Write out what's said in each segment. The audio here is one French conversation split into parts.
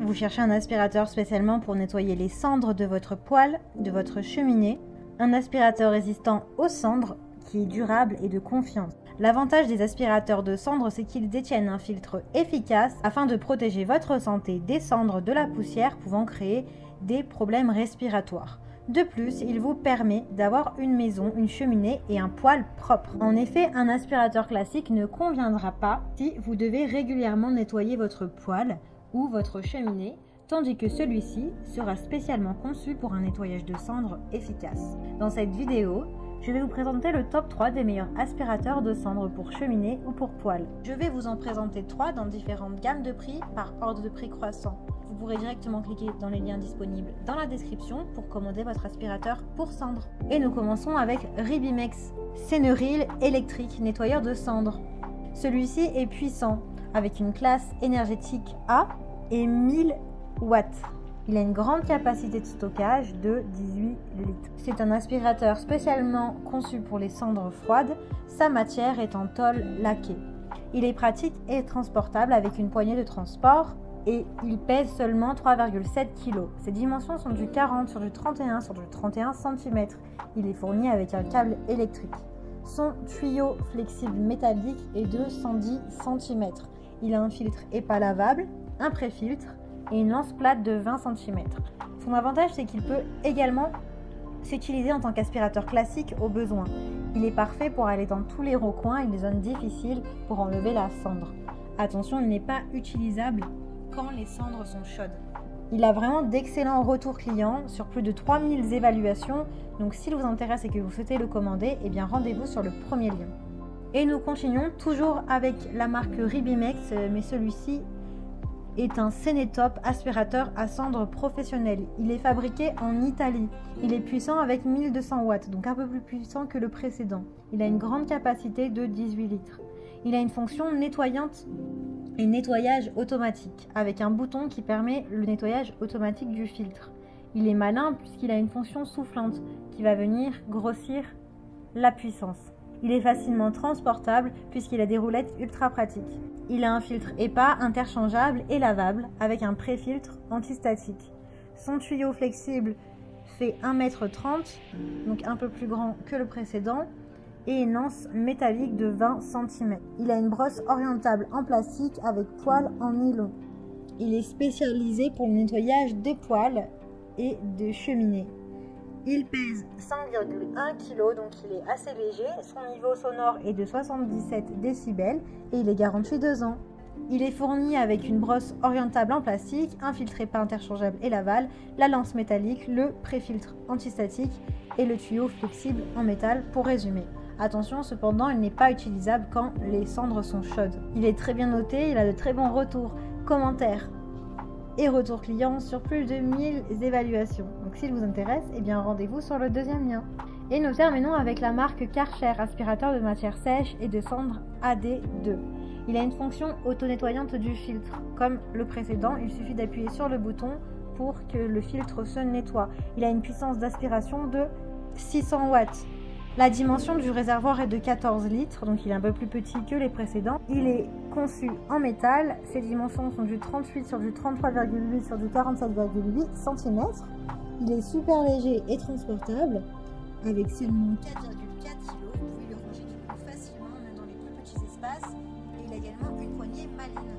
Vous cherchez un aspirateur spécialement pour nettoyer les cendres de votre poêle, de votre cheminée. Un aspirateur résistant aux cendres qui est durable et de confiance. L'avantage des aspirateurs de cendres, c'est qu'ils détiennent un filtre efficace afin de protéger votre santé des cendres de la poussière pouvant créer des problèmes respiratoires. De plus, il vous permet d'avoir une maison, une cheminée et un poêle propre. En effet, un aspirateur classique ne conviendra pas si vous devez régulièrement nettoyer votre poêle ou votre cheminée, tandis que celui-ci sera spécialement conçu pour un nettoyage de cendres efficace. Dans cette vidéo, je vais vous présenter le top 3 des meilleurs aspirateurs de cendres pour cheminée ou pour poêle. Je vais vous en présenter 3 dans différentes gammes de prix par ordre de prix croissant. Vous pourrez directement cliquer dans les liens disponibles dans la description pour commander votre aspirateur pour cendres. Et nous commençons avec Ribimex Ceneril électrique nettoyeur de cendres. Celui-ci est puissant avec une classe énergétique A et 1000 watts. Il a une grande capacité de stockage de 18 litres. C'est un aspirateur spécialement conçu pour les cendres froides. Sa matière est en tôle laquée. Il est pratique et transportable avec une poignée de transport et il pèse seulement 3,7 kg. Ses dimensions sont du 40 sur du 31 sur du 31 cm. Il est fourni avec un câble électrique. Son tuyau flexible métallique est de 110 cm. Il a un filtre EPA lavable, un pré-filtre et une lance plate de 20 cm. Son avantage, c'est qu'il peut également s'utiliser en tant qu'aspirateur classique au besoin. Il est parfait pour aller dans tous les recoins et les zones difficiles pour enlever la cendre. Attention, il n'est pas utilisable quand les cendres sont chaudes. Il a vraiment d'excellents retours clients sur plus de 3000 évaluations. Donc s'il vous intéresse et que vous souhaitez le commander, eh bien rendez-vous sur le premier lien. Et nous continuons toujours avec la marque Ribimex, mais celui-ci est un Senetop aspirateur à cendres professionnel. Il est fabriqué en Italie. Il est puissant avec 1200 watts, donc un peu plus puissant que le précédent. Il a une grande capacité de 18 litres. Il a une fonction nettoyante et nettoyage automatique, avec un bouton qui permet le nettoyage automatique du filtre. Il est malin puisqu'il a une fonction soufflante qui va venir grossir la puissance. Il est facilement transportable puisqu'il a des roulettes ultra pratiques. Il a un filtre EPA interchangeable et lavable avec un pré-filtre antistatique. Son tuyau flexible fait 1,30 m, donc un peu plus grand que le précédent, et une lance métallique de 20 cm. Il a une brosse orientable en plastique avec poêle en nylon. Il est spécialisé pour le nettoyage des poêles et des cheminées. Il pèse 5,1 kg, donc il est assez léger. Son niveau sonore est de 77 décibels et il est garanti 2 ans. Il est fourni avec une brosse orientable en plastique, un filtre EPA interchangeable et lavable, la lance métallique, le pré-filtre antistatique et le tuyau flexible en métal pour résumer. Attention cependant, il n'est pas utilisable quand les cendres sont chaudes. Il est très bien noté, il a de très bons retours, commentaires et retours clients sur plus de 1000 évaluations. Donc s'il vous intéresse, eh bien rendez-vous sur le deuxième lien. Et nous terminons avec la marque Karcher, aspirateur de matière sèche et de cendres AD2. Il a une fonction auto-nettoyante du filtre. Comme le précédent, il suffit d'appuyer sur le bouton pour que le filtre se nettoie. Il a une puissance d'aspiration de 600 watts. La dimension du réservoir est de 14 litres, donc il est un peu plus petit que les précédents. Il est conçu en métal, ses dimensions sont du 38 sur du 33,8 sur du 47,8 cm. Il est super léger et transportable, avec seulement 4,4 kg. Vous pouvez le ranger du coup facilement, même dans les plus petits espaces. Et il a également une poignée maline.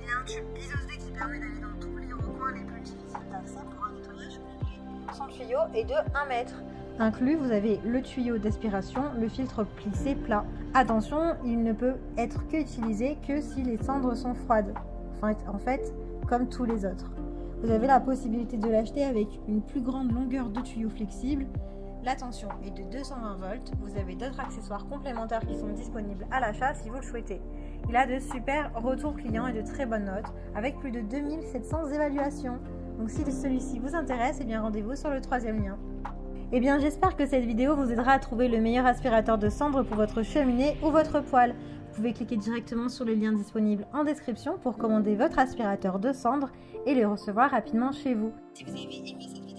Il a un tube isosé qui permet d'aller dans tous les recoins les plus difficiles d'accès pour un nettoyage complet. Son tuyau est de 1 mètre. Inclus, vous avez le tuyau d'aspiration, le filtre plissé plat. Attention, il ne peut être utilisé que si les cendres sont froides. En fait, comme tous les autres. Vous avez la possibilité de l'acheter avec une plus grande longueur de tuyau flexible. La tension est de 220 volts. Vous avez d'autres accessoires complémentaires qui sont disponibles à l'achat si vous le souhaitez. Il a de super retours clients et de très bonnes notes, avec plus de 2700 évaluations. Donc si celui-ci vous intéresse, eh bien rendez-vous sur le troisième lien. Eh bien j'espère que cette vidéo vous aidera à trouver le meilleur aspirateur de cendres pour votre cheminée ou votre poêle. Vous pouvez cliquer directement sur le lien disponible en description pour commander votre aspirateur de cendres et le recevoir rapidement chez vous. Si vous avez aimé cette vidéo,